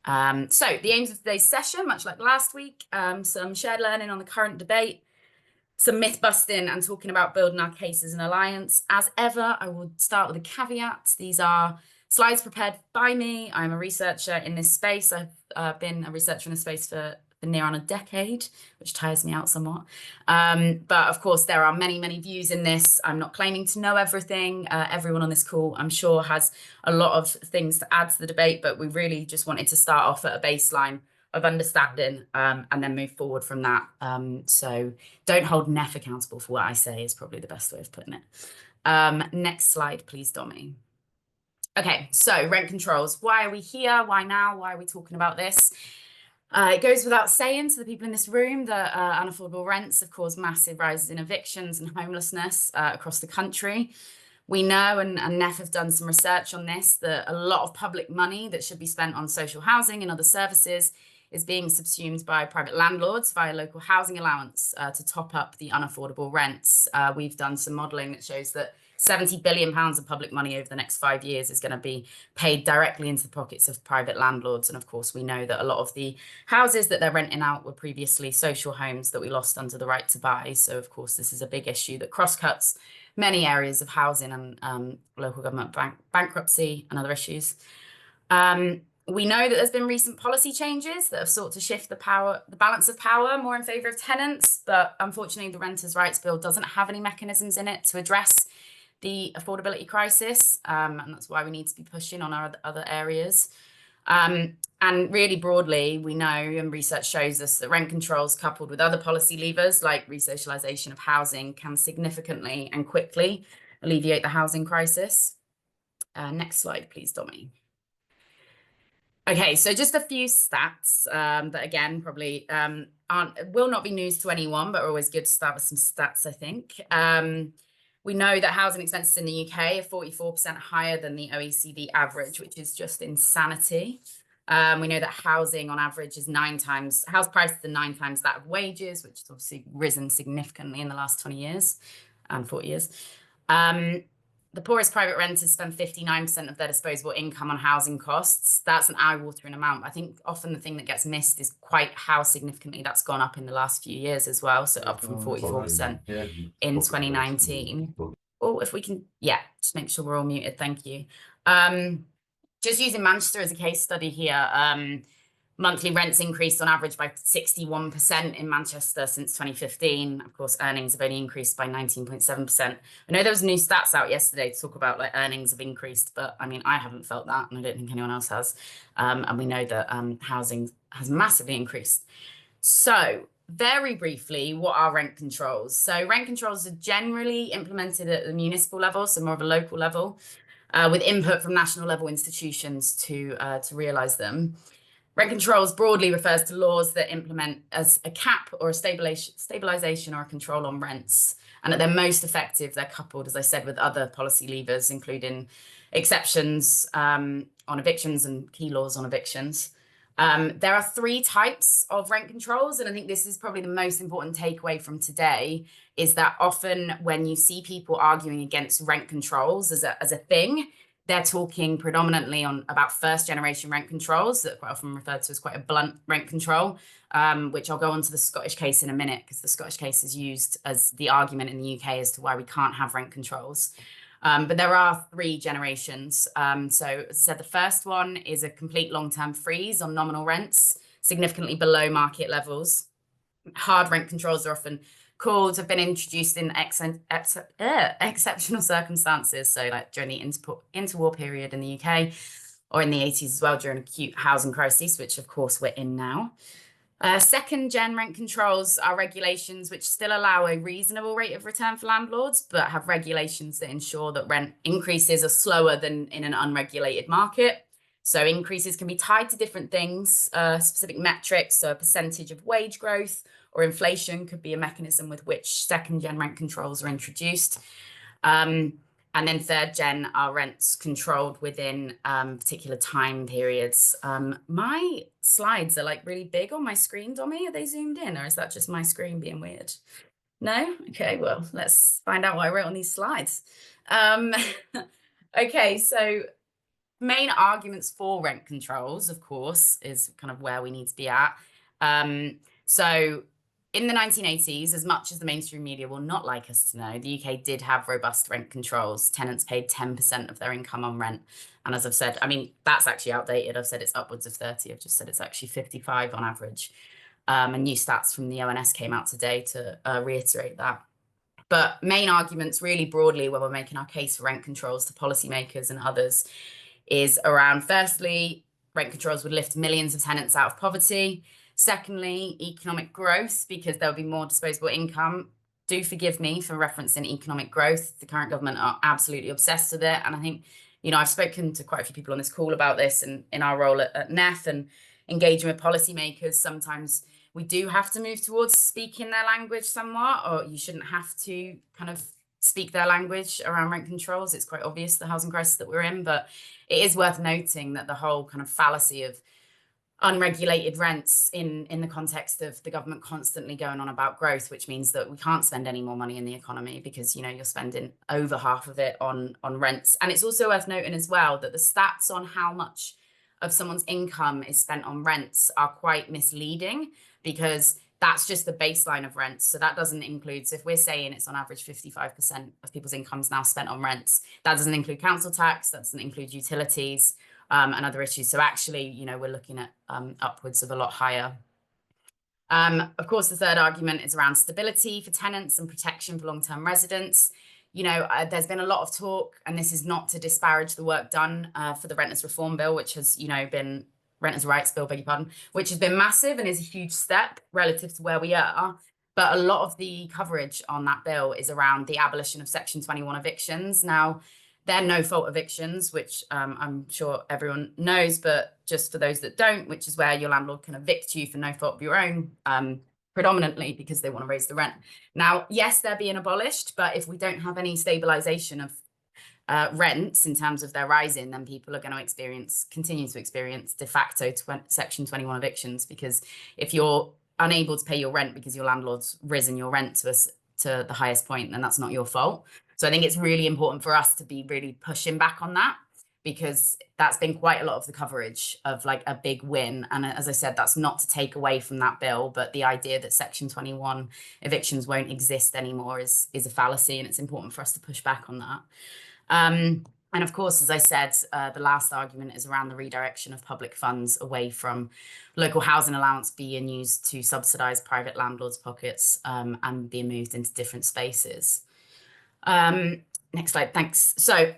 So the aims of today's session, much like last week, some shared learning on the current debate, some myth busting, and talking about building our case as an alliance. As ever, I will start with a caveat. These are slides prepared by me. I'm a researcher in this space. I've been a researcher in this space for near on a decade, which tires me out somewhat. But of course, there are many, many views in this. I'm not claiming to know everything. Everyone on this call, I'm sure, has a lot of things to add to the debate, but we really just wanted to start off at a baseline of understanding and then move forward from that. So don't hold Neff accountable for what I say is probably the best way of putting it. Next slide, please, Domi. Okay, so rent controls. Why are we here? Why now? Why are we talking about this? It goes without saying to the people in this room that unaffordable rents have caused massive rises in evictions and homelessness across the country. We know, and Neff have done some research on this, that a lot of public money that should be spent on social housing and other services is being subsumed by private landlords via local housing allowance to top up the unaffordable rents. We've done some modelling that shows that £70 billion of public money over the next 5 years is going to be paid directly into the pockets of private landlords. And of course, we know that a lot of the houses that they're renting out were previously social homes that we lost under the right to buy. So of course, this is a big issue that cross-cuts many areas of housing and local government bankruptcy and other issues. We know that there's been recent policy changes that have sought to shift the balance of power more in favour of tenants, but unfortunately the Renters' Rights Bill doesn't have any mechanisms in it to address the affordability crisis, and that's why we need to be pushing on our other areas. And really broadly, we know, and research shows us, that rent controls coupled with other policy levers like resocialisation of housing can significantly and quickly alleviate the housing crisis. Next slide, please, Domi. Okay, so just a few stats that, again, probably will not be news to anyone, but are always good to start with some stats, I think. We know that housing expenses in the UK are 44% higher than the OECD average, which is just insanity. We know that housing on average is house prices are 9 times that of wages, which has obviously risen significantly in the last 20 years and 40 years. The poorest private renters spend 59% of their disposable income on housing costs. That's an eye-watering amount. I think often the thing that gets missed is quite how significantly that's gone up in the last few years as well. So up from 44% in 2019. Oh, if we can, yeah, just make sure we're all muted. Thank you. Just using Manchester as a case study here, monthly rents increased on average by 61% in Manchester since 2015. Of course, earnings have only increased by 19.7%. I know there was new stats out yesterday to talk about like earnings have increased, but I mean, I haven't felt that, and I don't think anyone else has. And we know that housing has massively increased. So very briefly, what are rent controls? So rent controls are generally implemented at the municipal level, so more of a local level, with input from national level institutions to realise them. Rent controls broadly refers to laws that implement as a cap or a stabilisation or a control on rents. And at their most effective, they're coupled, as I said, with other policy levers, including exceptions on evictions and key laws on evictions. There are 3 types of rent controls, and I think this is probably the most important takeaway from today, is that often when you see people arguing against rent controls as a thing, they're talking predominantly about first-generation rent controls that are quite often referred to as quite a blunt rent control, which I'll go on to the Scottish case in a minute, because the Scottish case is used as the argument in the UK as to why we can't have rent controls. But there are 3 generations. So as I said, the first one is a complete long-term freeze on nominal rents, significantly below market levels. Hard rent controls are often called, have been introduced in exceptional circumstances. So like during the interwar period in the UK, or in the 80s as well, during acute housing crises, which of course we're in now. Second-gen rent controls are regulations which still allow a reasonable rate of return for landlords, but have regulations that ensure that rent increases are slower than in an unregulated market. So increases can be tied to different things, specific metrics, so a percentage of wage growth or inflation could be a mechanism with which second-gen rent controls are introduced. And then third-gen are rents controlled within particular time periods. My slides are like really big on my screen, Domi. Are they zoomed in, or is that just my screen being weird? No? Okay, well, let's find out what I wrote on these slides. Okay, so main arguments for rent controls, of course, is kind of where we need to be at. So in the 1980s, as much as the mainstream media will not like us to know, the UK did have robust rent controls. Tenants paid 10% of their income on rent. And as I've said, I mean, that's actually outdated. I've said it's upwards of 30. I've just said it's actually 55 on average. And new stats from the ONS came out today to reiterate that. But main arguments really broadly when we're making our case for rent controls to policymakers and others is around, firstly, rent controls would lift millions of tenants out of poverty. Secondly, economic growth, because there'll be more disposable income. Do forgive me for referencing economic growth. The current government are absolutely obsessed with it. And I think, you know, I've spoken to quite a few people on this call about this and in our role at NEF and engaging with policymakers. Sometimes we do have to move towards speaking their language somewhat, or you shouldn't have to kind of speak their language around rent controls. It's quite obvious the housing crisis that we're in, but it is worth noting that the whole kind of fallacy of unregulated rents in the context of the government constantly going on about growth, which means that we can't spend any more money in the economy because, you know, you're spending over half of it on rents. And it's also worth noting as well that the stats on how much of someone's income is spent on rents are quite misleading, because that's just the baseline of rents. So that doesn't include, so if we're saying it's on average 55% of people's incomes now spent on rents, that doesn't include council tax, that doesn't include utilities and other issues. So actually, you know, we're looking at upwards of a lot higher. Of course, the third argument is around stability for tenants and protection for long-term residents. You know, there's been a lot of talk, and this is not to disparage the work done for the Renters Reform Bill, which has, you know, been Renters' Rights Bill, beg your pardon, which has been massive and is a huge step relative to where we are. But a lot of the coverage on that bill is around the abolition of Section 21 evictions. Now, they're no-fault evictions, which I'm sure everyone knows, but just for those that don't, which is where your landlord can evict you for no fault of your own, predominantly because they want to raise the rent. Now, yes, they're being abolished, but if we don't have any stabilization of rents in terms of their rising, then people are going to continue to experience de facto Section 21 evictions, because if you're unable to pay your rent because your landlord's risen your rent to the highest point, then that's not your fault. So I think it's really important for us to be really pushing back on that, because that's been quite a lot of the coverage of like a big win. And as I said, that's not to take away from that bill, but the idea that Section 21 evictions won't exist anymore is a fallacy, and it's important for us to push back on that. And of course, as I said, the last argument is around the redirection of public funds away from local housing allowance being used to subsidise private landlords' pockets and being moved into different spaces. Next slide, thanks. So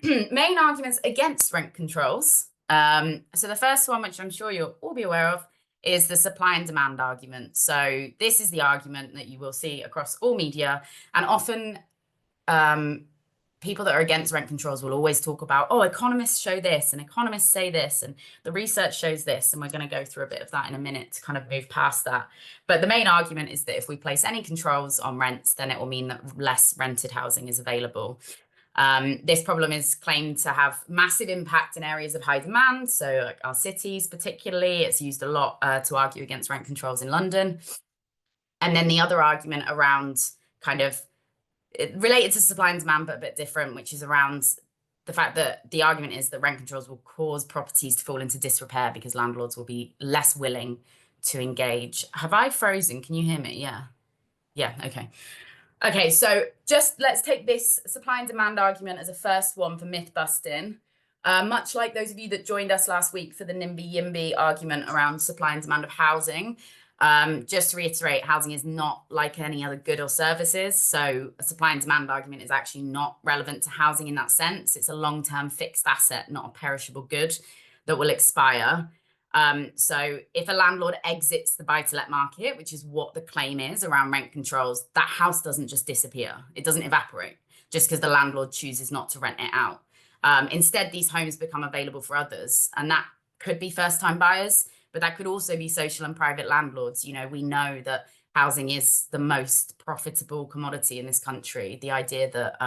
main arguments against rent controls. So the first one, which I'm sure you'll all be aware of, is the supply and demand argument. So this is the argument that you will see across all media, and often people that are against rent controls will always talk about, oh, economists show this and economists say this and the research shows this. And we're going to go through a bit of that in a minute to kind of move past that. But the main argument is that if we place any controls on rents, then it will mean that less rented housing is available. This problem is claimed to have massive impact in areas of high demand. So like our cities particularly, it's used a lot to argue against rent controls in London. And then the other argument around kind of related to supply and demand, but a bit different, which is around the fact that the argument is that rent controls will cause properties to fall into disrepair because landlords will be less willing to engage. Have I frozen? Can you hear me? Yeah. Yeah. Okay. Okay. So just let's take this supply and demand argument as a first one for myth busting. Much like those of you that joined us last week for the NIMBY YIMBY argument around supply and demand of housing. Just to reiterate, housing is not like any other good or services. So a supply and demand argument is actually not relevant to housing in that sense. It's a long-term fixed asset, not a perishable good that will expire. So if a landlord exits the buy-to-let market, which is what the claim is around rent controls, that house doesn't just disappear. It doesn't evaporate just because the landlord chooses not to rent it out. Instead, these homes become available for others, and that could be first-time buyers, but that could also be social and private landlords. You know, we know that housing is the most profitable commodity in this country. The idea that,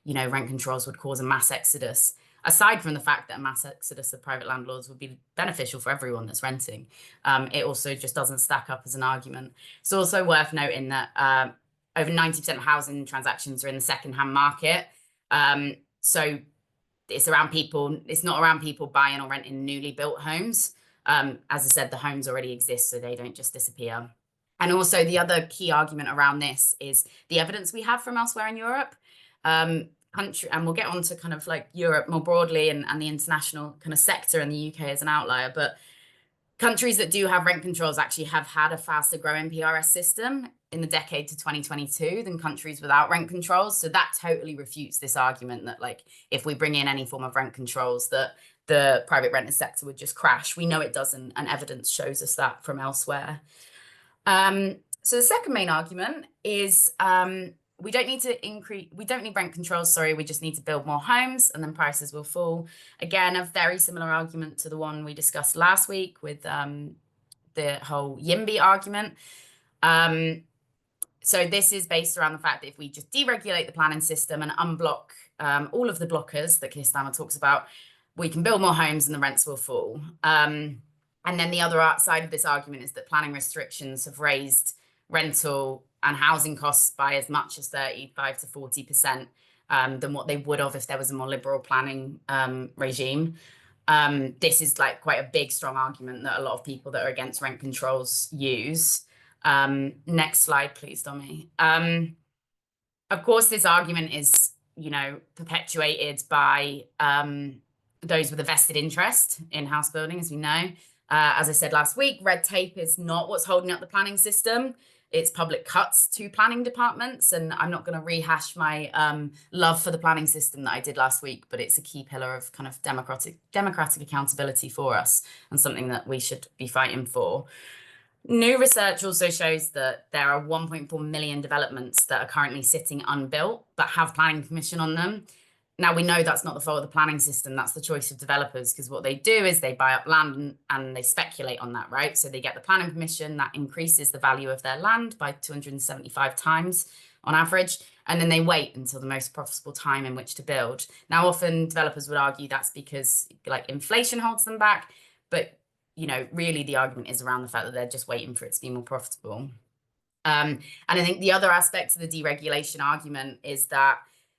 you know, rent controls would cause a mass exodus, aside from the fact that a mass exodus of private landlords would be beneficial for everyone that's renting, it also just doesn't stack up as an argument. It's also worth noting that over 90% of housing transactions are in the second-hand market. So it's not around people buying or renting newly built homes. As I said, the homes already exist, so they don't just disappear. And also the other key argument around this is the evidence we have from elsewhere in Europe. And we'll get on to kind of like Europe more broadly and the international kind of sector, and the UK as an outlier. But countries that do have rent controls actually have had a faster growing PRS system in the decade to 2022 than countries without rent controls. So that totally refutes this argument that, like, if we bring in any form of rent controls, that the private renter sector would just crash. We know it doesn't, and evidence shows us that from elsewhere. So the second main argument is we don't need rent controls, sorry, we just need to build more homes and then prices will fall. Again, a very similar argument to the one we discussed last week with the whole YIMBY argument. So this is based around the fact that if we just deregulate the planning system and unblock all of the blockers that Keir Starmer talks about, we can build more homes and the rents will fall. And then the other side of this argument is that planning restrictions have raised rental and housing costs by as much as 35 to 40% than what they would have if there was a more liberal planning regime. This is like quite a big, strong argument that a lot of people that are against rent controls use. Next slide, please, Domi. Of course, this argument is, perpetuated by those with a vested interest in house building, as we know. As I said last week, red tape is not what's holding up the planning system. It's public cuts to planning departments. And I'm not going to rehash my love for the planning system that I did last week, but it's a key pillar of kind of democratic accountability for us and something that we should be fighting for. New research also shows that there are 1.4 million developments that are currently sitting unbuilt but have planning permission on them. Now, we know that's not the fault of the planning system. That's the choice of developers, because what they do is they buy up land and they speculate on that, right? So they get the planning permission that increases the value of their land by 275 times on average. And then they wait until the most profitable time in which to build. Now, often developers would argue that's because like inflation holds them back. But, really the argument is around the fact that they're just waiting for it to be more profitable. And I think the other aspect to the deregulation argument is that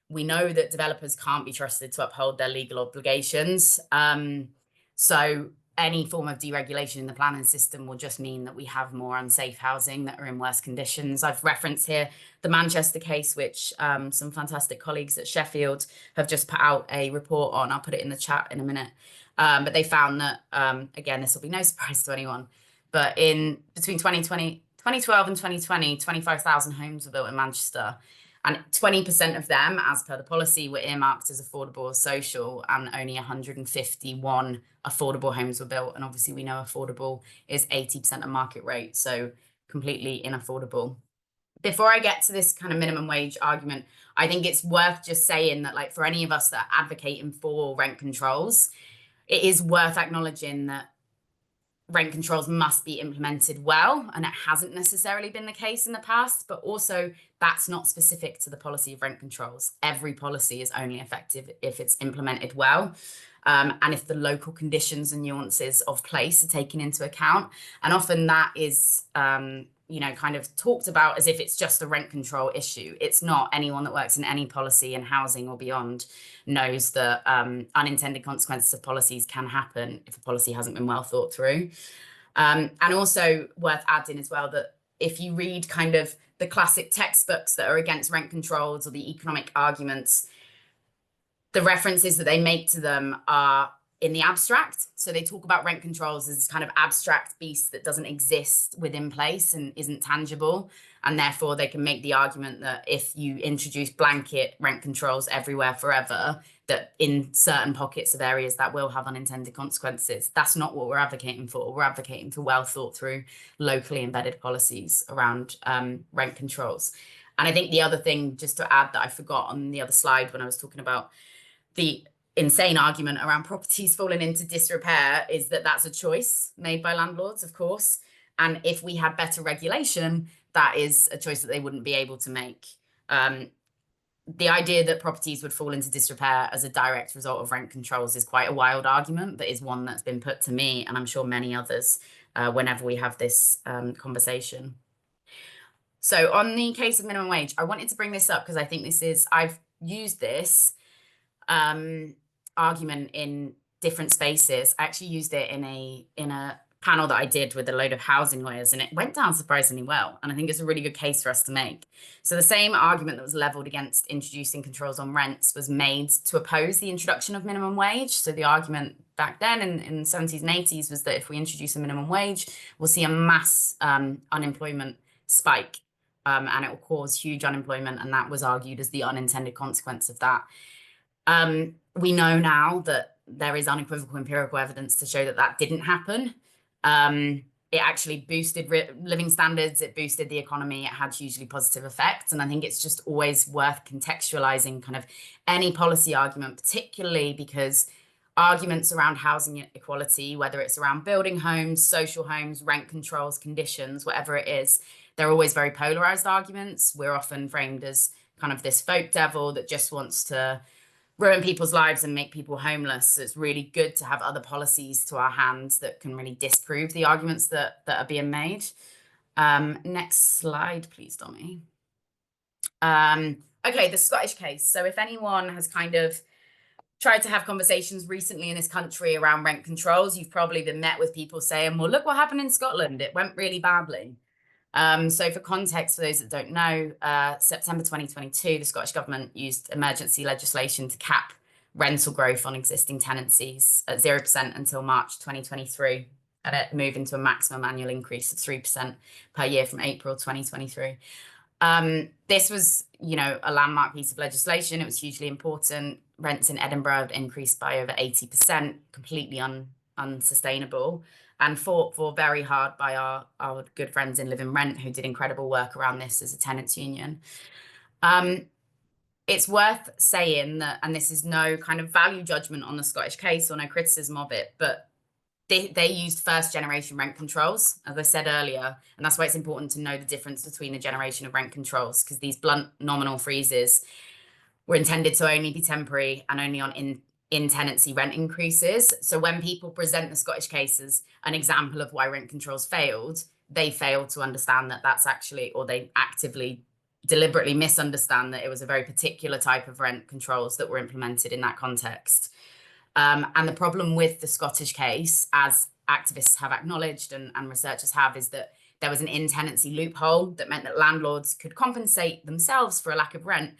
we know that developers can't be trusted to uphold their legal obligations. So any form of deregulation in the planning system will just mean that we have more unsafe housing that are in worse conditions. I've referenced here the Manchester case, which some fantastic colleagues at Sheffield have just put out a report on. I'll put it in the chat in a minute. But they found that, again, this will be no surprise to anyone, but between 2012 and 2020, 25,000 homes were built in Manchester. And 20% of them, as per the policy, were earmarked as affordable or social, and only 151 affordable homes were built. And obviously we know affordable is 80% of market rate, so completely inaffordable. Before I get to this kind of minimum wage argument, I think it's worth just saying that, like, for any of us that are advocating for rent controls, it is worth acknowledging that rent controls must be implemented well, and it hasn't necessarily been the case in the past, but also that's not specific to the policy of rent controls. Every policy is only effective if it's implemented well, and if the local conditions and nuances of place are taken into account. And often that is kind of talked about as if it's just a rent control issue. It's not. Anyone that works in any policy in housing or beyond knows that unintended consequences of policies can happen if a policy hasn't been well thought through. And also worth adding as well that if you read kind of the classic textbooks that are against rent controls or the economic arguments, the references that they make to them are in the abstract. So they talk about rent controls as this kind of abstract beast that doesn't exist within place and isn't tangible. And therefore they can make the argument that if you introduce blanket rent controls everywhere forever, that in certain pockets of areas that will have unintended consequences. That's not what we're advocating for. We're advocating for well thought through, locally embedded policies around rent controls. And I think the other thing, just to add, that I forgot on the other slide when I was talking about the insane argument around properties falling into disrepair, is that that's a choice made by landlords, of course. And if we had better regulation, that is a choice that they wouldn't be able to make. The idea that properties would fall into disrepair as a direct result of rent controls is quite a wild argument, but is one that's been put to me, and I'm sure many others, whenever we have this conversation. So on the case of minimum wage, I wanted to bring this up because I think I've used this argument in different spaces. I actually used it in a panel that I did with a load of housing lawyers, and it went down surprisingly well. And I think it's a really good case for us to make. So the same argument that was leveled against introducing controls on rents was made to oppose the introduction of minimum wage. So the argument back then in the 70s and 80s was that if we introduce a minimum wage, we'll see a mass unemployment spike, and it will cause huge unemployment. And that was argued as the unintended consequence of that. We know now that there is unequivocal empirical evidence to show that that didn't happen. It actually boosted living standards, it boosted the economy, it had hugely positive effects. And I think it's just always worth contextualizing kind of any policy argument, particularly because arguments around housing equality, whether it's around building homes, social homes, rent controls, conditions, whatever it is, they're always very polarized arguments. We're often framed as kind of this folk devil that just wants to ruin people's lives and make people homeless. So it's really good to have other policies to our hands that can really disprove the arguments that are being made. Next slide, please, Dommy. Okay, the Scottish case. So if anyone has kind of tried to have conversations recently in this country around rent controls, you've probably been met with people saying, well, look what happened in Scotland. It went really badly. So for context, for those that don't know, September 2022, the Scottish government used emergency legislation to cap rental growth on existing tenancies at 0% until March 2023, and it moved into a maximum annual increase of 3% per year from April 2023. This was, a landmark piece of legislation. It was hugely important. Rents in Edinburgh increased by over 80%, completely unsustainable, and fought for very hard by our good friends in Live in Rent, who did incredible work around this as a tenants union. It's worth saying that, and this is no kind of value judgment on the Scottish case or no criticism of it, but they used first generation rent controls, as I said earlier, and that's why it's important to know the difference between a generation of rent controls, because these blunt nominal freezes were intended to only be temporary and only on in tenancy rent increases. So when people present the Scottish case as an example of why rent controls failed, they fail to understand that that's actually, or they actively, deliberately misunderstand that it was a very particular type of rent controls that were implemented in that context. And the problem with the Scottish case, as activists have acknowledged and researchers have, is that there was an in-tenancy loophole that meant that landlords could compensate themselves for a lack of rent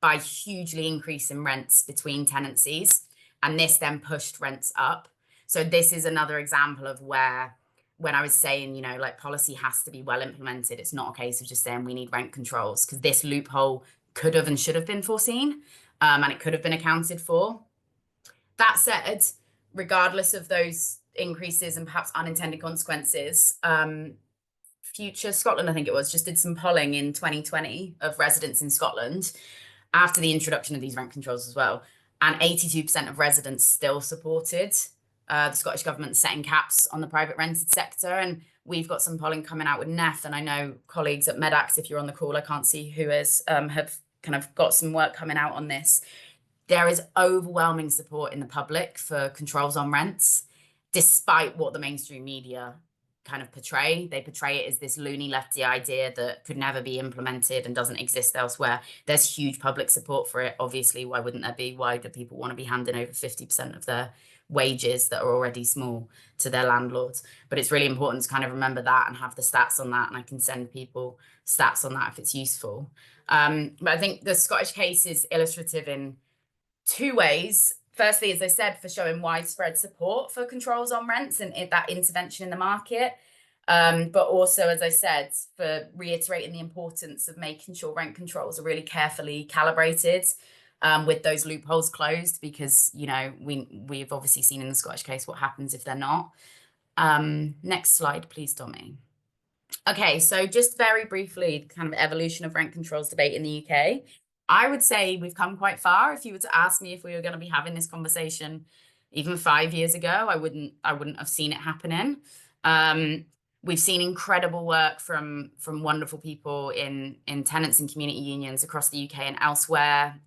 by hugely increasing rents between tenancies. And this then pushed rents up. So this is another example of where, when I was saying, like policy has to be well implemented, it's not a case of just saying we need rent controls, because this loophole could have and should have been foreseen, and it could have been accounted for. That said, regardless of those increases and perhaps unintended consequences, Future Scotland, I think it was, just did some polling in 2020 of residents in Scotland after the introduction of these rent controls as well. And 82% of residents still supported the Scottish government setting caps on the private rented sector. And we've got some polling coming out with NEF, and I know colleagues at MedAct, if you're on the call, I can't see who is, have kind of got some work coming out on this. There is overwhelming support in the public for controls on rents, despite what the mainstream media kind of portray. They portray it as this loony lefty idea that could never be implemented and doesn't exist elsewhere. There's huge public support for it. Obviously, why wouldn't there be? Why do people want to be handing over 50% of their wages that are already small to their landlords? But it's really important to kind of remember that and have the stats on that. And I can send people stats on that if it's useful. But I think the Scottish case is illustrative in two ways. Firstly, as I said, for showing widespread support for controls on rents and that intervention in the market. But also, as I said, for reiterating the importance of making sure rent controls are really carefully calibrated, with those loopholes closed, because, we've obviously seen in the Scottish case what happens if they're not. Next slide, please, Tommy. Okay, so just very briefly, kind of evolution of rent controls debate in the UK. I would say we've come quite far. If you were to ask me if we were going to be having this conversation even 5 years ago, I wouldn't have seen it happening. We've seen incredible work from wonderful people in tenants and community unions across the UK and elsewhere.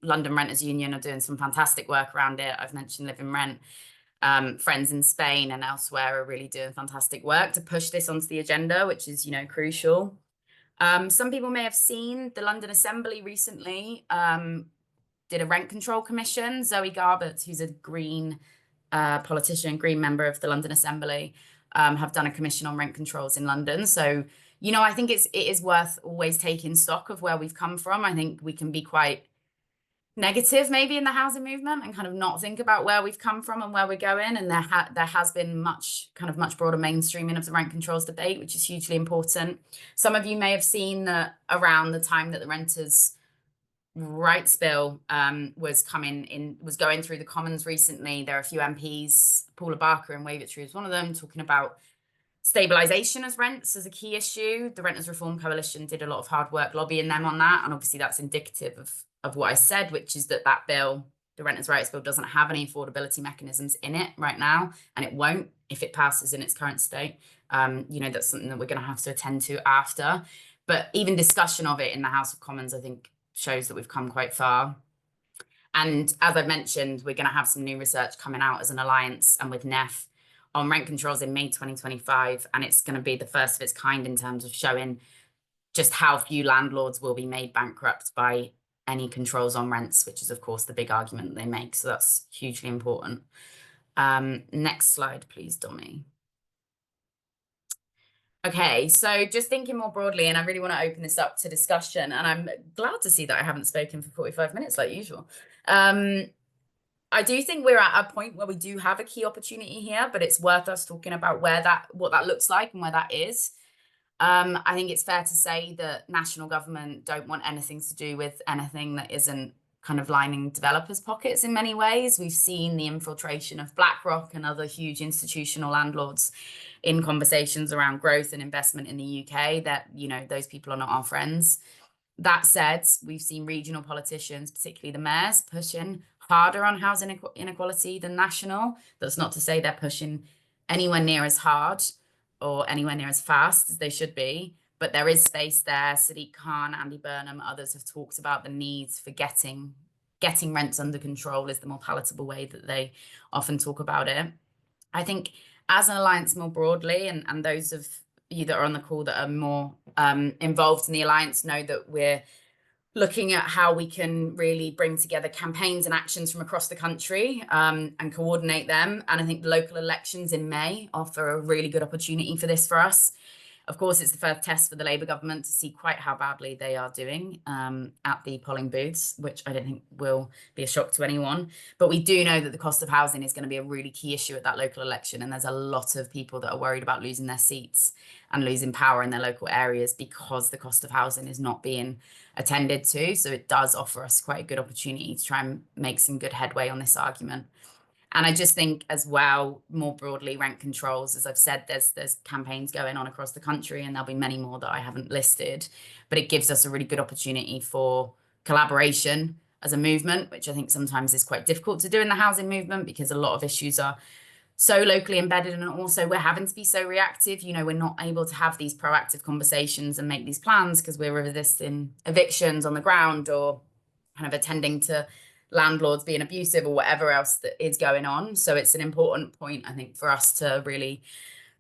London Renters Union are doing some fantastic work around it. I've mentioned Live in Rent. Friends in Spain and elsewhere are really doing fantastic work to push this onto the agenda, which is, crucial. Some people may have seen the London Assembly recently did a rent control commission. Zoe Garbett, who's a Green politician, Green member of the London Assembly, have done a commission on rent controls in London. So, I think it is worth always taking stock of where we've come from. I think we can be quite negative maybe in the housing movement and kind of not think about where we've come from and where we're going. And there has been much broader mainstreaming of the rent controls debate, which is hugely important. Some of you may have seen that around the time that the renters' rights bill was going through the Commons recently, there are a few MPs, Paula Barker and Wavertree is one of them, talking about stabilization as rents as a key issue. The Renters Reform Coalition did a lot of hard work lobbying them on that, and obviously that's indicative of what I said, which is that bill, the Renters' Rights Bill, doesn't have any affordability mechanisms in it right now, and it won't if it passes in its current state. That's something that we're going to have to attend to after. But even discussion of it in the House of Commons, I think, shows that we've come quite far. And as I've mentioned, we're going to have some new research coming out as an alliance and with NEF on rent controls in May 2025. And it's going to be the first of its kind in terms of showing just how few landlords will be made bankrupt by any controls on rents, which is, of course, the big argument they make. So that's hugely important. Next slide, please, Dommy. Okay, so just thinking more broadly, and I really want to open this up to discussion, and I'm glad to see that I haven't spoken for 45 minutes like usual. I do think we're at a point where we do have a key opportunity here, but it's worth us talking about what that looks like and where that is. I think it's fair to say that national government don't want anything to do with anything that isn't kind of lining developers' pockets in many ways. We've seen the infiltration of BlackRock and other huge institutional landlords in conversations around growth and investment in the UK, that, those people are not our friends. That said, we've seen regional politicians, particularly the mayors, pushing harder on housing inequality than national. That's not to say they're pushing anywhere near as hard or anywhere near as fast as they should be, but there is space there. Sadiq Khan, Andy Burnham, others have talked about the needs for getting rents under control is the more palatable way that they often talk about it. I think as an alliance more broadly, and those of you that are on the call that are more involved in the alliance know that we're looking at how we can really bring together campaigns and actions from across the country and coordinate them. And I think the local elections in May offer a really good opportunity for this for us. Of course, it's the first test for the Labour government to see quite how badly they are doing at the polling booths, which I don't think will be a shock to anyone. But we do know that the cost of housing is going to be a really key issue at that local election. And there's a lot of people that are worried about losing their seats and losing power in their local areas because the cost of housing is not being attended to. So it does offer us quite a good opportunity to try and make some good headway on this argument. And I just think as well, more broadly, rent controls, as I've said, there's campaigns going on across the country, and there'll be many more that I haven't listed, but it gives us a really good opportunity for collaboration as a movement, which I think sometimes is quite difficult to do in the housing movement because a lot of issues are so locally embedded, and also we're having to be so reactive. We're not able to have these proactive conversations and make these plans because we're resisting evictions on the ground or kind of attending to landlords being abusive or whatever else that is going on. So it's an important point, I think, for us to really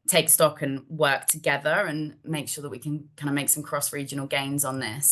take stock and work together and make sure that we can kind of make some cross-regional gains on this.